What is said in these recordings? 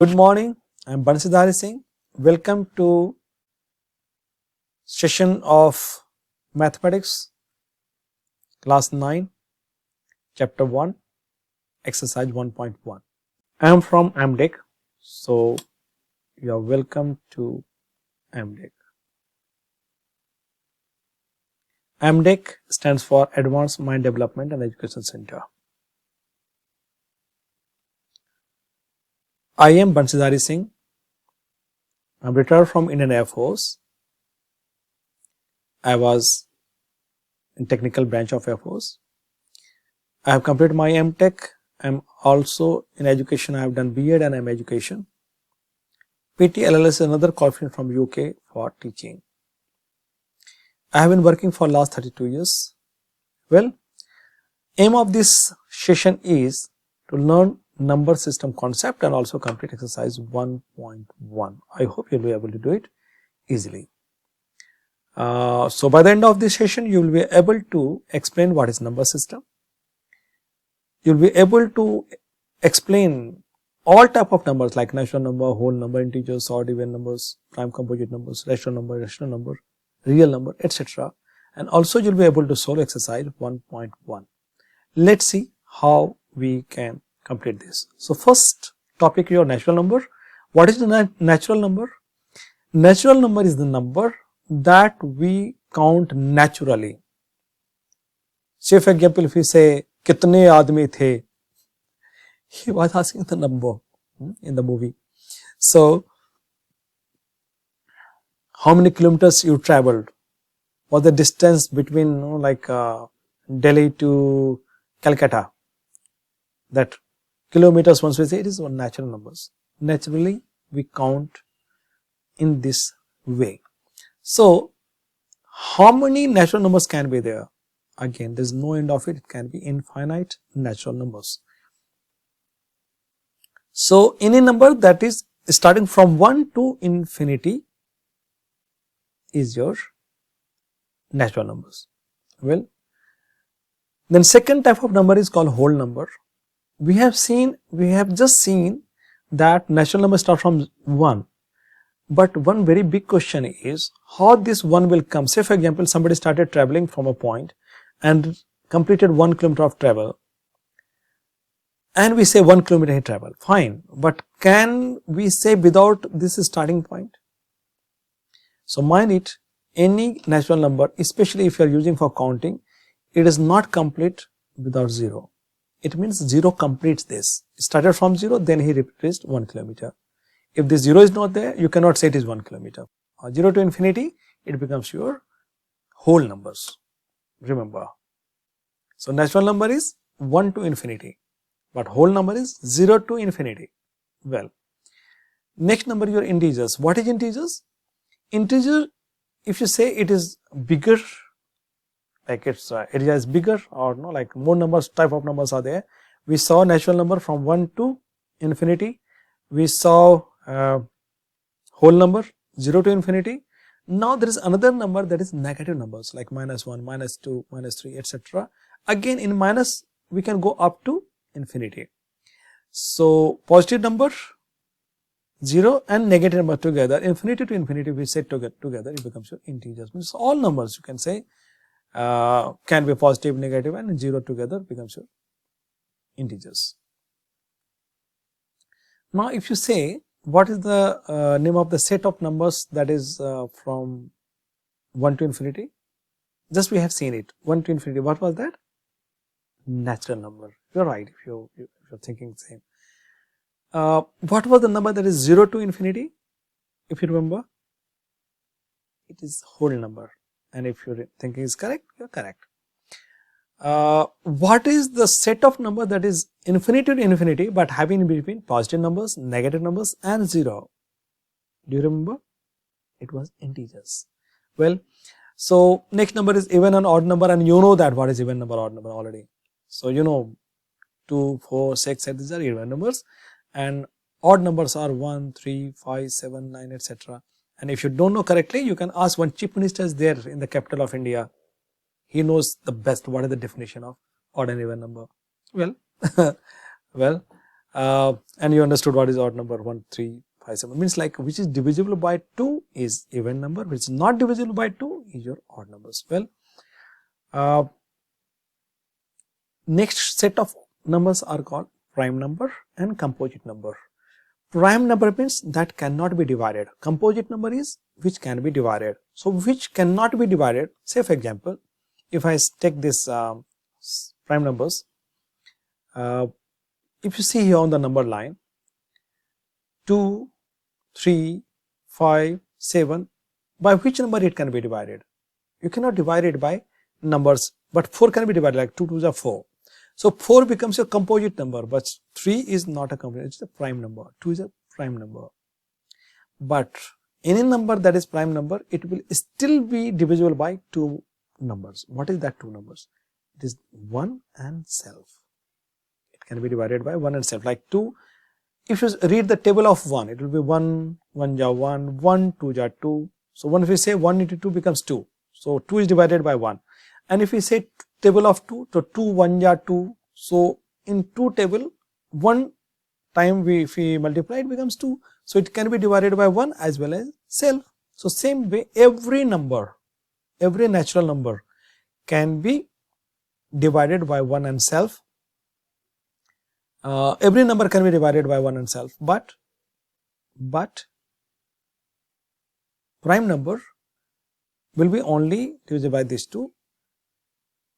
Good morning, I am Bansidhari Singh. Welcome to session of Mathematics, class 9, chapter 1, exercise 1.1. I am from AMDEC, so you are welcome to AMDEC. AMDEC stands for Advanced Mind Development and Education Center. I am Bansidhari Singh. I am retired from Indian Air Force. I was in technical branch of Air Force. I have completed my MTech. I am also in education. I have done B.Ed and M education. PTLLS is another qualification from UK for teaching. I have been working for last 32 years. Well, aim of this session is to learn number system concept and also complete exercise 1.1. I hope you will be able to do it easily. So by the end of this session, you will be able to explain what is number system. You will be able to explain all type of numbers like natural number, whole number, integers, odd even numbers, prime composite numbers, rational number, real number, etc. And also you will be able to solve exercise 1.1. Let's see how we can complete this. So first topic, your natural number. What is the natural number? Natural number is the number that we count naturally. Say for example, if we say kitne aadmi the, he was asking the number in the movie. So how many kilometers you traveled, or the distance between Delhi to Calcutta, that kilometers, once we say, it is one natural numbers. Naturally we count in this way. So how many natural numbers can be there? Again, there is no end of it. It can be infinite natural numbers. So any number that is starting from 1 to infinity is your natural numbers. Well, then second type of number is called whole number. We have just seen that natural numbers start from 1. But one very big question is how this 1 will come. Say for example, somebody started traveling from a point and completed 1 kilometer of travel, and we say 1 kilometer he traveled, fine, but can we say without this starting point? So mind it, any natural number, especially if you are using for counting, it is not complete without 0. It means 0 completes this. It started from 0, then he reached 1 kilometer. If this 0 is not there, you cannot say it is 1 kilometer. 0 to infinity, it becomes your whole numbers. Remember. So natural number is 1 to infinity, but whole number is 0 to infinity. Well, next number, your integers. What is integers? Integer, if you say it is bigger, like its area is bigger, or no, like more numbers, type of numbers are there. We saw natural number from 1 to infinity. We saw whole number 0 to infinity. Now there is another number that is negative numbers like -1, -2, -3, etc. Again in minus we can go up to infinity. So positive number 0 and negative number together, infinity to infinity, we say together, it becomes your integers. Means all numbers you can say can be positive, negative, and 0 together becomes your integers. Now if you say what is the name of the set of numbers that is from 1 to infinity, just we have seen it, 1 to infinity, what was that? Natural number. You are right if you are thinking the same. What was the number that is 0 to infinity? If you remember, it is whole number, and if your thinking is correct, you are correct. What is the set of number that is infinity to infinity but having in between positive numbers, negative numbers, and 0? Do you remember? It was integers. Well, so next number is even and odd number, and you know that what is even number, odd number already. So you know 2, 4, 6, these are even numbers, and odd numbers are 1, 3, 5, 7, 9, etc. And if you don't know correctly, you can ask one chief minister is there in the capital of India. He knows the best what is the definition of odd and even number. Well, well, And you understood what is odd number. 1, 3, 5, 7 means like which is divisible by 2 is even number, which is not divisible by 2 is your odd numbers. Well, next set of numbers are called prime number and composite number. Prime number means that cannot be divided. Composite number is which can be divided. So which cannot be divided, say for example, if I take this prime numbers, if you see here on the number line 2, 3, 5, 7, by which number it can be divided? You cannot divide it by numbers, but 4 can be divided, like 2 2s are 4. So 4 becomes your composite number, but 3 is not a composite, it's a prime number. 2 is a prime number. But any number that is prime number, it will still be divisible by 2 numbers. What is that 2 numbers? It is 1 and self. It can be divided by 1 and self. Like 2, if you read the table of 1, it will be 1, 1 ja 1, 1, 2 ja 2. So when we say 1 into 2 becomes 2. So 2 is divided by 1. And if we say table of 2, so 2 1 ja 2. So in 2 table, 1 time if we multiply, it becomes 2. So it can be divided by 1 as well as self. So same way, every number, every natural number can be divided by 1 and self. Every number can be divided by 1 and self, but prime number will be only divided by these 2.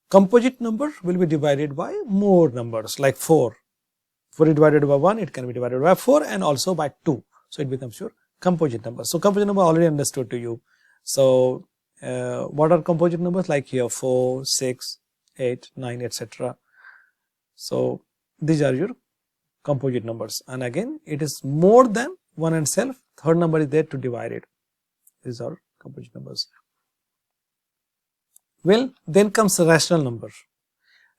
Composite number will be divided by more numbers, like 4. 4 is divided by 1, it can be divided by 4 and also by 2. So it becomes your composite number. So composite number already understood to you. So what are composite numbers? Like here 4, 6, 8, 9, etc. So these are your composite numbers, and again it is more than 1 and self, third number is there to divide it. These are composite numbers. Well, then comes the rational number.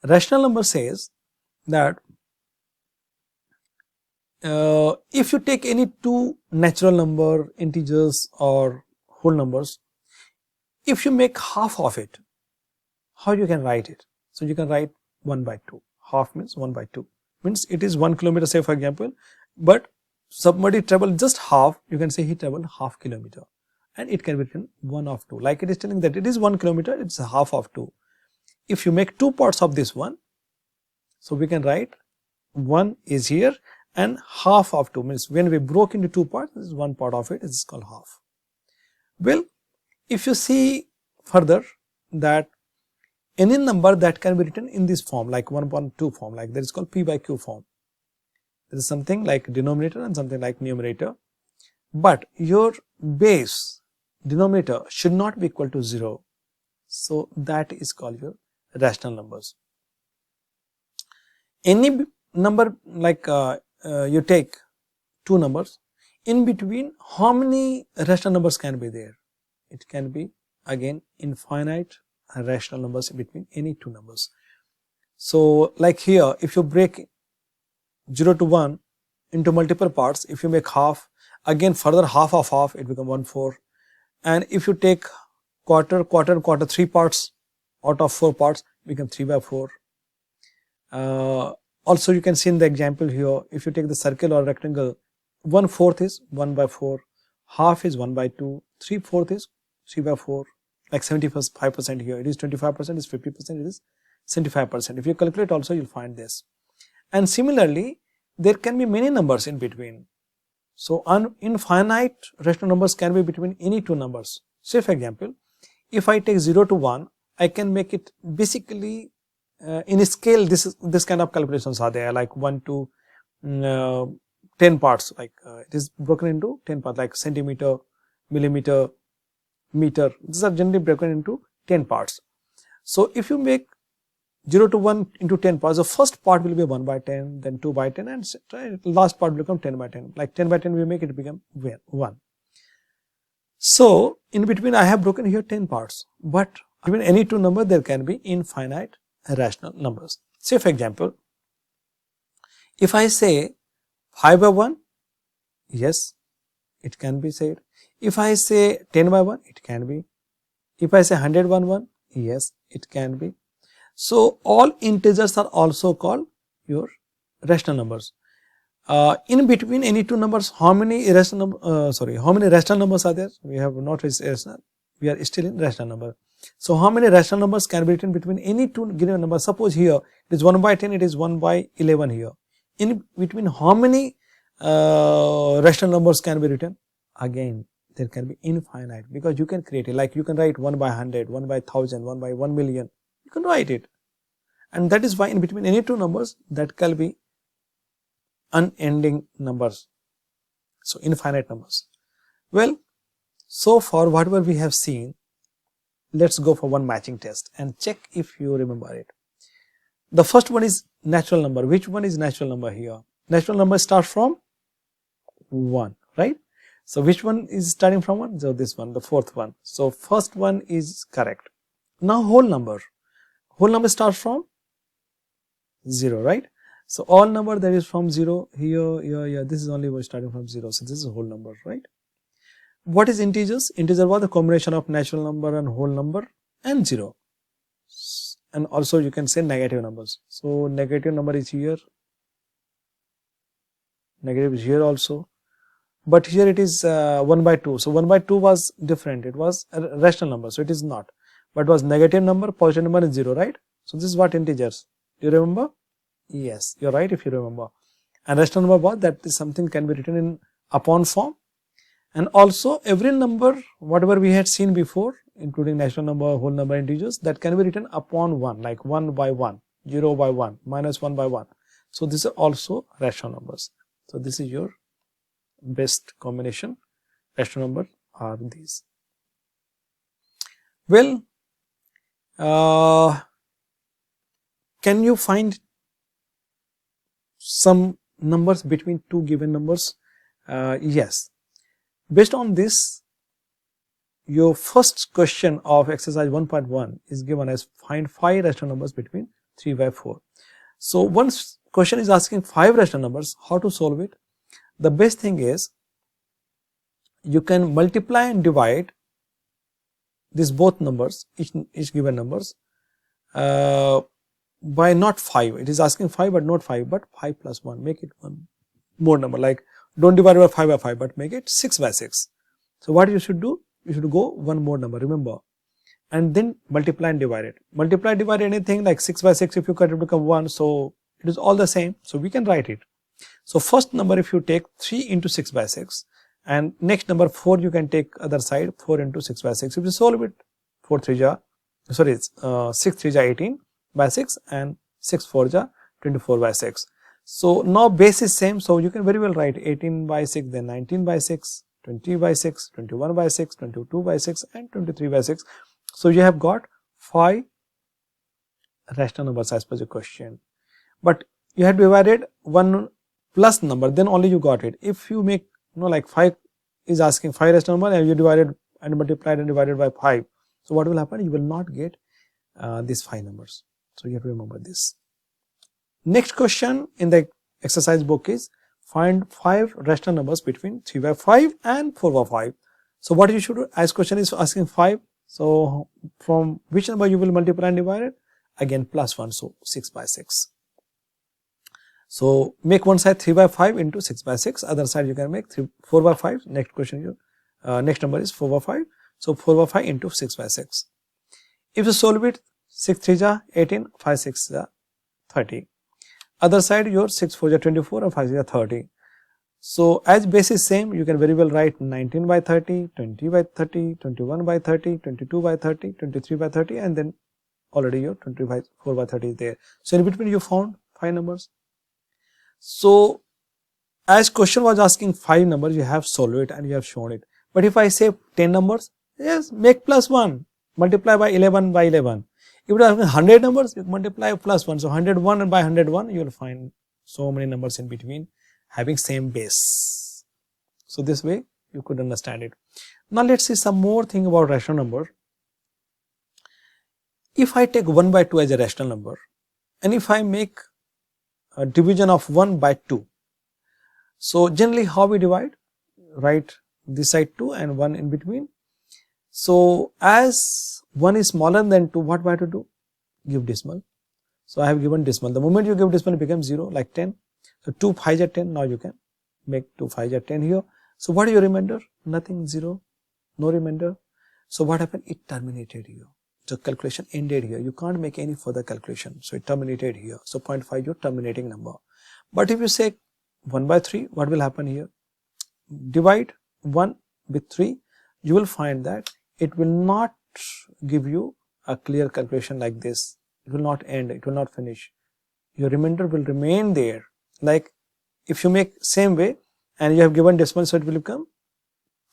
Rational number says that if you take any two natural number, integers or whole numbers, if you make half of it, how you can write it? So you can write 1 by 2. Half means 1 by 2. Means it is 1 kilometer, say for example, but somebody traveled just half, you can say he traveled half kilometer, and it can be written 1 of 2. Like it is telling that it is 1 kilometer, it's a half of 2. If you make 2 parts of this one, so we can write 1 is here and half of 2, means when we broke into 2 parts, this is 1 part of it, is called half. Well, if you see further that any number that can be written in this form, like 1/2 form, like that is called P by Q form. There is something like denominator and something like numerator, but your base denominator should not be equal to 0. So that is called your rational numbers. Any number like you take two numbers, in between how many rational numbers can be there? It can be again infinite rational numbers between any two numbers. So like here, if you break 0 to 1 into multiple parts, if you make half, again further half of half, it becomes 1/4. And if you take quarter, 3 parts out of 4 parts, become 3/4. Also you can see in the example here, if you take the circle or rectangle, 1/4 is 1/4, half is 1/2, 3/4 is 3/4. Like 75% here, it is 25%, it is 50%, it is 75%. If you calculate also, you'll find this. And similarly, there can be many numbers in between. So infinite rational numbers can be between any two numbers. Say for example, if I take 0 to 1, I can make it basically in a scale. This kind of calculations are there, like 1 to 10 parts. Like it is broken into 10 parts, like centimeter, millimeter, meter. These are generally broken into 10 parts. So if you make 0 to 1 into 10 parts, the first part will be 1/10, then 2/10, and last part will become 10/10. Like 10/10 we make it become 1. So in between I have broken here 10 parts, but between any two numbers there can be infinite rational numbers. Say for example, if I say 5/1, yes, it can be said. If I say 10/1, it can be. If I say 100/1, yes, it can be. So all integers are also called your rational numbers. In between any two numbers, how many how many rational numbers are there? We have not reached irrational, we are still in rational number. So how many rational numbers can be written between any two given numbers? Suppose here it is 1 by 10, it is 1 by 11 here. In between how many rational numbers can be written? Again, there can be infinite, because you can create it, like you can write 1 by 100, 1 by 1000, 1 by 1 million, you can write it. And that is why in between any two numbers, that can be unending numbers, so infinite numbers. Well, so far whatever we have seen, let's go for one matching test and check if you remember it. The first one is natural number. Which one is natural number here? Natural number starts from 1, right? So which one is starting from 1? So this one, the fourth one. So first one is correct. Now whole number starts from 0, right? So all number that is from 0, here, this is only starting from 0. So this is a whole number, right? What is integers? Integer was the combination of natural number and whole number and 0. And also you can say negative numbers. So negative number is here, negative is here also. But here it is 1 by 2. So 1 by 2 was different. It was a rational number. So it is not. But it was negative number, positive number is 0, right? So this is what integers. Do you remember? Yes, you're right if you remember. And rational number was that is something can be written in upon form. And also every number, whatever we had seen before, including natural number, whole number, integers, that can be written upon 1, like 1 by 1, 0 by 1, minus 1 by 1. So these are also rational numbers. So this is your best combination. Rational number are these. Well, can you find some numbers between two given numbers? Yes. Based on this, your first question of exercise 1.1 is given as find 5 rational numbers between 3 by 4. So once question is asking 5 rational numbers, how to solve it? The best thing is you can multiply and divide these both numbers, each given numbers, by not 5. It is asking 5 but not 5, but 5 plus 1. Make it one more number, like don't divide by 5 by 5, but make it 6 by 6. So what you should do? You should go one more number, remember, and then multiply and divide it. Multiply, divide anything like 6 by 6, if you cut it become 1, so it is all the same. So we can write it. So first number, if you take 3 into 6 by 6, and next number 4 you can take other side, 4 into 6 by 6. If you solve it, 6 3 ja 18 by 6 and 6 4 ja 24 by 6. So now base is same, so you can very well write 18 by 6, then 19 by 6, 20 by 6, 21 by 6, 22 by 6 and 23 by 6. So you have got 5 rational numbers as per the question. But you had divided one plus number, then only you got it. If you make, like 5 is asking 5 rational number and you divided and multiplied and divided by 5. So what will happen? You will not get these 5 numbers. So you have to remember this. Next question in the exercise book is find 5 rational numbers between 3 by 5 and 4 by 5. So what you should do, as question is asking 5, so from which number you will multiply and divide it? Again plus 1, so 6 by 6. So make one side 3 by 5 into 6 by 6, other side you can make 4 by 5. Next question, next number is 4 by 5. So 4 by 5 into 6 by 6. If you solve it, 6 3 ja 18, 5 6 ja 30. Other side your 6 4 ja 24 and 5 6 ja 30. So as base is same, you can very well write 19 by 30, 20 by 30, 21 by 30, 22 by 30, 23 by 30, and then already your 24 by 30 is there. So in between you found 5 numbers. So as question was asking 5 numbers, you have solved it and you have shown it. But if I say 10 numbers, yes, make plus 1, multiply by 11 by 11. If you have 100 numbers, you multiply plus 1. So 101 and by 101, you will find so many numbers in between having same base. So this way you could understand it. Now let's see some more thing about rational number. If I take 1 by 2 as a rational number, and if I make a division of 1 by 2, so generally how we divide? Write this side 2 and 1 in between. So as 1 is smaller than 2, what we have to do? Give decimal. So I have given decimal. The moment you give decimal, it becomes 0, like 10. So 2 5s are 10, now you can make 2 5s are 10 here. So what is your remainder? Nothing, 0, no remainder. So what happened? It terminated here. So calculation ended here. You can't make any further calculation. So it terminated here. So 0.5 your terminating number. But if you say 1 by 3, what will happen here? Divide 1 with 3, you will find that it will not give you a clear calculation like this. It will not end, it will not finish. Your remainder will remain there. Like if you make same way and you have given decimal, so it will become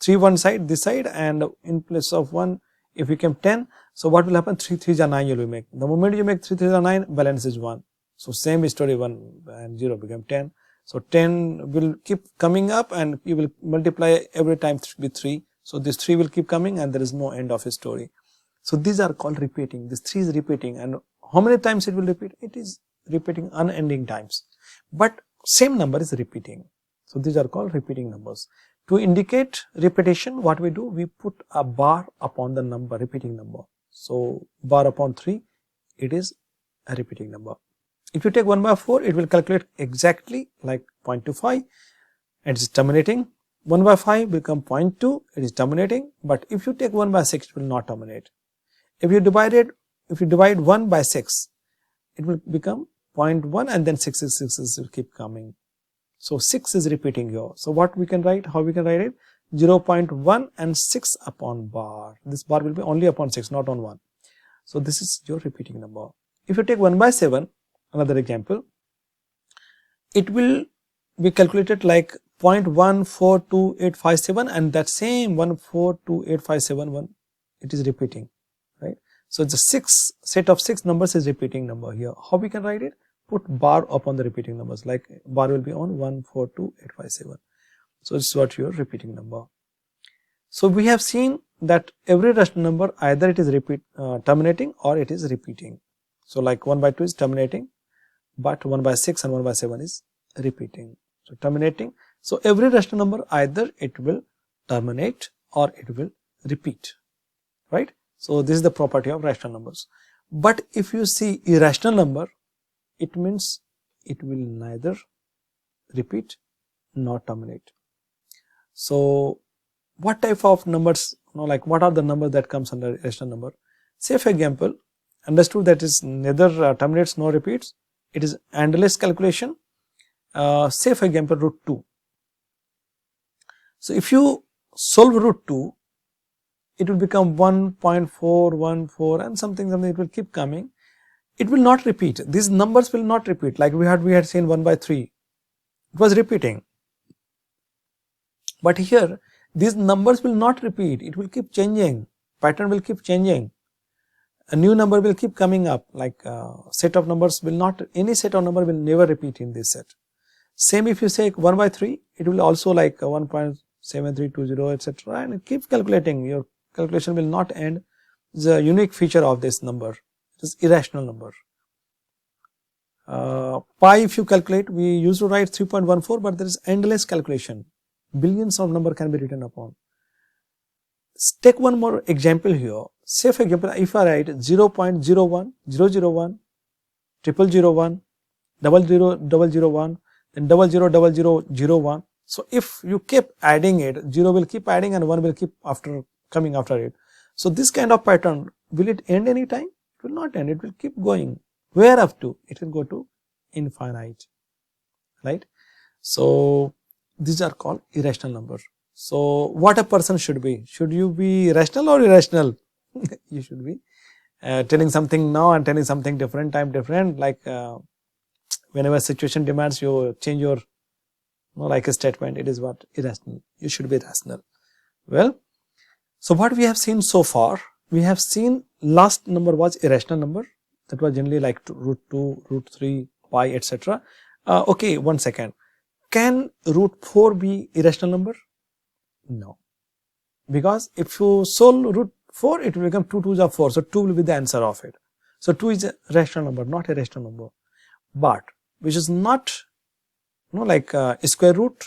3 one side, this side, and in place of 1, if you become 10, so what will happen? 3 3s are 9 you will make. The moment you make 3 3s are 9, balance is 1. So same story, 1 and 0 become 10. So 10 will keep coming up and you will multiply every time with 3. So this 3 will keep coming and there is no end of a story. So these are called repeating. This 3 is repeating, and how many times it will repeat? It is repeating unending times. But same number is repeating. So these are called repeating numbers. To indicate repetition, what we do? We put a bar upon the number, repeating number. So bar upon 3, it is a repeating number. If you take 1 by 4, it will calculate exactly like 0.25, and it is terminating. 1 by 5 become 0.2, it is terminating. But if you take 1 by 6, it will not terminate. If you divide 1 by 6, it will become 0.1, and then 6 will keep coming. So 6 is repeating here. So what we can write? How we can write it? 0.1 and 6 upon bar. This bar will be only upon 6, not on 1. So this is your repeating number. If you take 1 by 7, another example, it will be calculated like 0.142857, and that same 1428571, it is repeating, right? So the set of 6 numbers is repeating number here. How we can write it? Put bar upon the repeating numbers, like bar will be on 142857. So this is what your repeating number. So we have seen that every rational number, either it is terminating or it is repeating. So like 1 by 2 is terminating, but 1 by 6 and 1 by 7 is repeating. So terminating. So every rational number, either it will terminate or it will repeat, right? So this is the property of rational numbers. But if you see irrational number, it means it will neither repeat nor terminate. So what type of numbers, like what are the numbers that comes under irrational number? Say for example, understood that is neither terminates nor repeats, it is endless calculation. Say for example root 2. So if you solve root 2, it will become 1.414 and something it will keep coming. It will not repeat. These numbers will not repeat. Like we had seen 1 by 3. It was repeating. But here these numbers will not repeat. It will keep changing. Pattern will keep changing. A new number will keep coming up. Like set of numbers will not, any set of number will never repeat in this set. Same if you say 1 by 3, it will also like 1.7320 etc. and it keeps calculating. Your calculation will not end. It's a unique feature of this number. It is irrational number. Pi, if you calculate, we used to write 3.14, but there is endless calculation. Billions of number can be written upon. Let's take one more example here. Say for example, if I write 0.01, 001, 0001, 0001, 00001, then 000001. So if you keep adding it, 0 will keep adding and 1 will keep coming after it. So this kind of pattern, will it end any time? It will not end. It will keep going. Where up to? It will go to infinite, right? So these are called irrational numbers. So what a person should be? Should you be rational or irrational? You should be telling something now and telling something different, time different. Like whenever situation demands, you change your like a statement. It is what? Irrational. You should be rational. Well, so what we have seen so far, we have seen last number was irrational number. That was generally like root 2, root 3, pi, etc. Okay, 1 second. Can root 4 be irrational number? No. Because if you solve root 4, it will become 2 2s are 4. So 2 will be the answer of it. So 2 is a rational number, not a rational number. But which is not like square root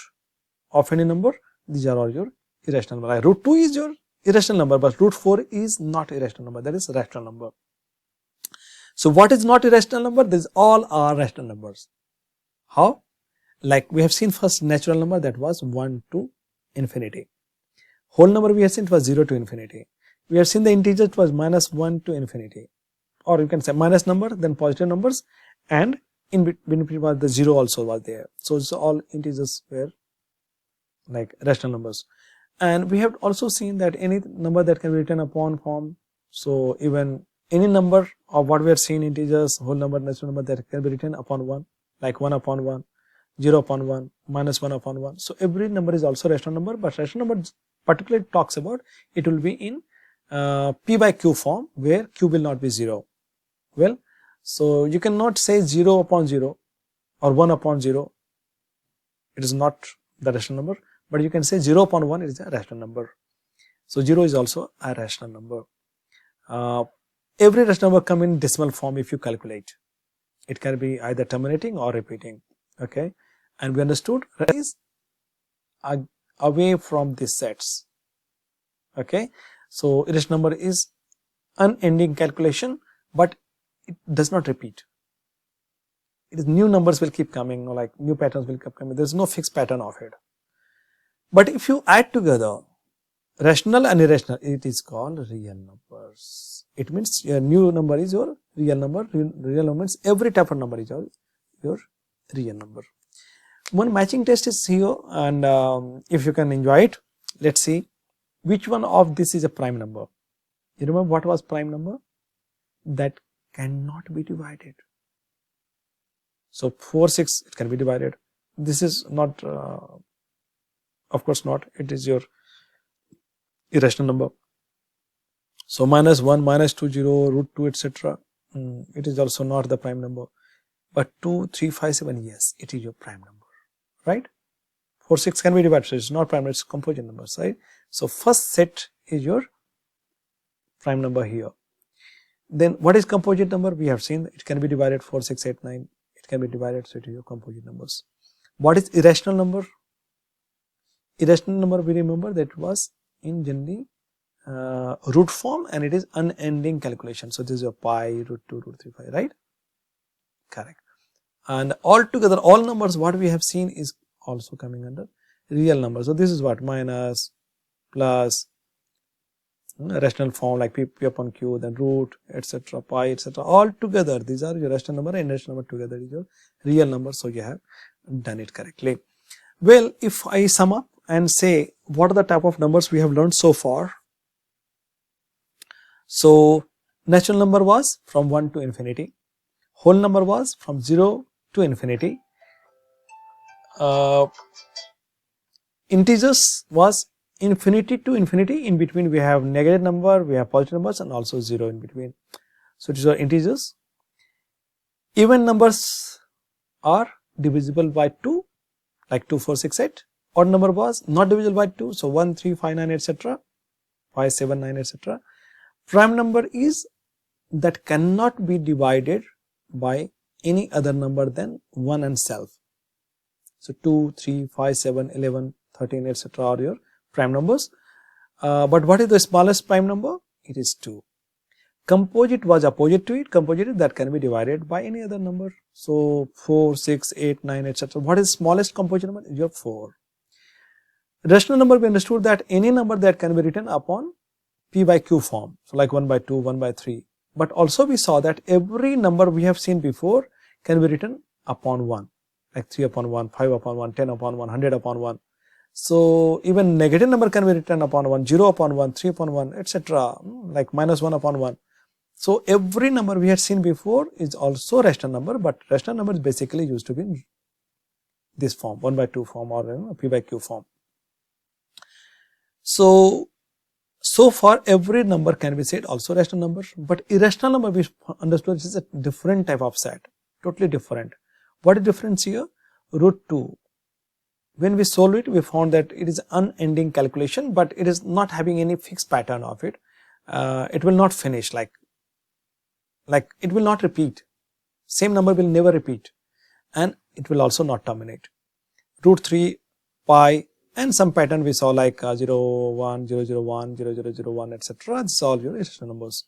of any number. These are all your irrational number. Like root 2 is your irrational number, but root 4 is not irrational number. That is rational number. So what is not irrational number? These all are rational numbers. How? like we have seen first natural number, that was 1 to infinity. Whole number we have seen it was 0 to infinity. We have seen the integer, it was -1 to infinity, or you can say minus number, then positive numbers, and in between was the 0 also was there. So it's all integers were like rational numbers. And we have also seen that any number that can be written upon form, so even any number of what we are seeing, integers, whole number, natural number, that can be written upon 1, like 1 upon 1, 0 upon 1, -1 upon 1. So every number is also rational number, but rational number particularly talks about it will be in p by q form, where q will not be 0. Well, so you cannot say 0 upon 0 or 1 upon 0, it is not the rational number, but you can say 0 upon 1 is a rational number. So 0 is also a rational number. Every rational number come in decimal form if you calculate. It can be either terminating or repeating. Okay, and we understood is away from these sets. Okay, so irrational number is unending calculation, but it does not repeat. It is new numbers will keep coming, or like new patterns will keep coming. There is no fixed pattern of it. But if you add together rational and irrational, it is called real numbers. It means your new number is your real number. Real number means every type of number is your real number. One matching test is here, and if you can enjoy it, let's see which one of this is a prime number. You remember what was prime number? That cannot be divided. So 4, 6, it can be divided. This is not, of course not, it is your irrational number. So -1, -2, 0, √2, etc. It is also not the prime number. But 2, 3, 5, 7, yes, it is your prime number, right? 4, 6 can be divided, so it's not prime, it's composite numbers, right? So first set is your prime number here. Then what is composite number? We have seen it can be divided 4, 6, 8, 9. It can be divided, so it is your composite numbers. What is irrational number? Irrational number, we remember that was in generally root form, and it is unending calculation. So this is your pi, √2, √3, pi, right? Correct. And all together, all numbers what we have seen is also coming under real numbers. So this is what minus, plus, rational form like p upon q, then root, etc., pi, etc. All together, these are your rational number and irrational number together is your real number. So you have done it correctly. Well, if I sum up and say what are the type of numbers we have learned so far. So natural number was from 1 to infinity. Whole number was from 0 to infinity. Integers was infinity to infinity. In between we have negative number, we have positive numbers, and also 0 in between. So these are integers. Even numbers are divisible by 2, like 2, 4, 6, 8. Odd number was not divisible by 2, so 1, 3, 5, 9, etc. 5, 7, 9, etc. Prime number is that cannot be divided by any other number than 1 and self. So 2, 3, 5, 7, 11, 13, etc. are your prime numbers. But what is the smallest prime number? It is 2. Composite was opposite to it. Composite is that can be divided by any other number. So 4, 6, 8, 9, etc. What is smallest composite number? Is your 4. Rational number, we understood that any number that can be written upon p by q form. So like 1 by 2, 1 by 3. But also we saw that every number we have seen before can be written upon 1. Like 3 upon 1, 5 upon 1, 10 upon 1, 100 upon 1. So even negative number can be written upon 1, 0 upon 1, 3 upon 1, etc. Like -1 upon 1. So every number we had seen before is also rational number, but rational number is basically used to be in this form, 1 by 2 form, or p by q form. So far every number can be said also rational number, but irrational number we understood is a different type of set, totally different. What is difference here? √2. When we solve it, we found that it is unending calculation, but it is not having any fixed pattern of it. It will not finish, like it will not repeat. Same number will never repeat, and it will also not terminate. √3, pi, and some pattern we saw like 0, 1, 0, 0, 1, 0, 0, 0, 1, etc. This is all your irrational numbers.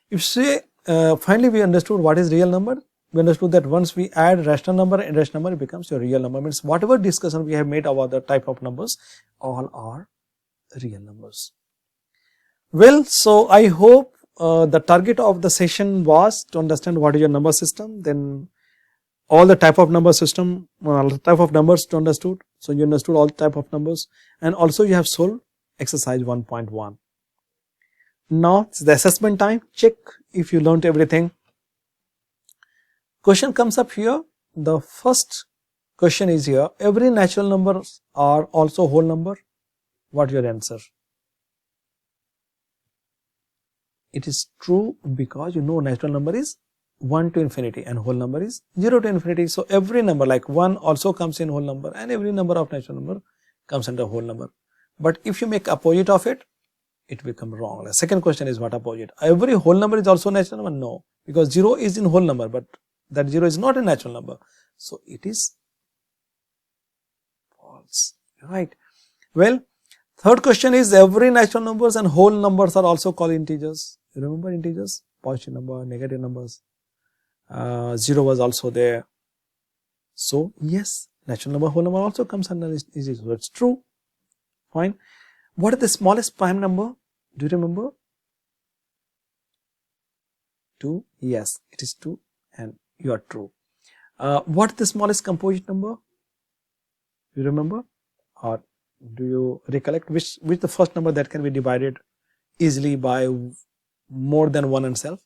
If say finally we understood what is real number, we understood that once we add rational number and irrational number, it becomes your real number. Means whatever discussion we have made about the type of numbers, all are real numbers. Well, so I hope the target of the session was to understand what is your number system, then all the type of number system, type of numbers to understood. So you understood all type of numbers, and also you have solved exercise 1.1. Now it's the assessment time. Check if you learnt everything. Question comes up here. The first question is here. Every natural numbers are also whole number. What is your answer? It is true, because you know natural number is 1 to infinity and whole number is 0 to infinity. So every number like 1 also comes in whole number, and every number of natural number comes under whole number. But if you make opposite of it, it will become wrong. The second question is what opposite? Every whole number is also natural number? No, because 0 is in whole number, but that 0 is not a natural number. So it is false, right? Well, third question is every natural numbers and whole numbers are also called integers. You remember integers? Positive number, negative numbers. 0 was also there. So yes, natural number, whole number also comes under integers. So it's true. Fine. What is the smallest prime number? Do you remember? 2. Yes, it is 2, and you are true. What is the smallest composite number? Do you remember, or do you recollect which the first number that can be divided easily by more than 1 and self?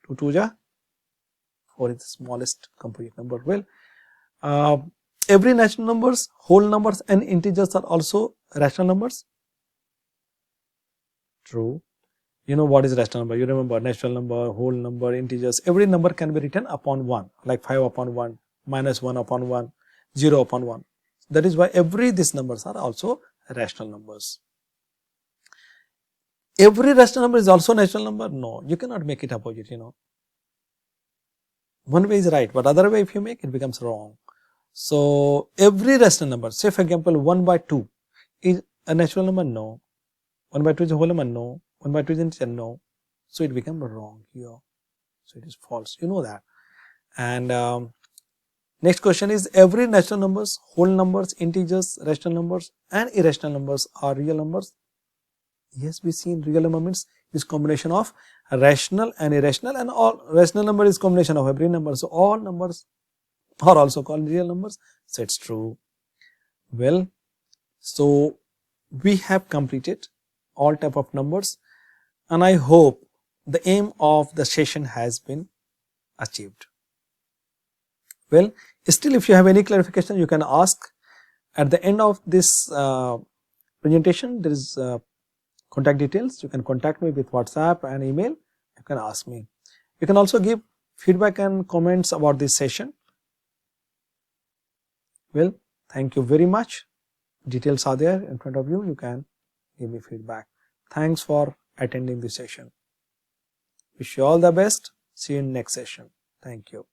2 2 ja 4 is the smallest composite number. Well, every natural numbers, whole numbers and integers are also rational numbers. True. You know what is rational number? You remember natural number, whole number, integers. Every number can be written upon 1, like 5 upon 1, minus 1 upon 1, 0 upon 1. That is why these numbers are also rational numbers. Every rational number is also natural number? No, you cannot make it opposite, you know. One way is right, but other way if you make it becomes wrong. So every rational number, say for example 1 by 2 is a natural number? No. 1 by 2 is a whole number? No. 1 by 2 is integer? No. So it becomes wrong here. So it is false. You know that. And next question is every natural numbers, whole numbers, integers, rational numbers and irrational numbers are real numbers. Yes, we see in real number means this combination of rational and irrational, and all rational number is combination of every number. So all numbers are also called real numbers. So it's true. Well, so we have completed all type of numbers, and I hope the aim of the session has been achieved. Well, still if you have any clarification you can ask. At the end of this presentation there is contact details. You can contact me with WhatsApp and email. You can ask me. You can also give feedback and comments about this session. Well, thank you very much. Details are there in front of you. You can give me feedback. Thanks for attending this session. Wish you all the best. See you in next session. Thank you.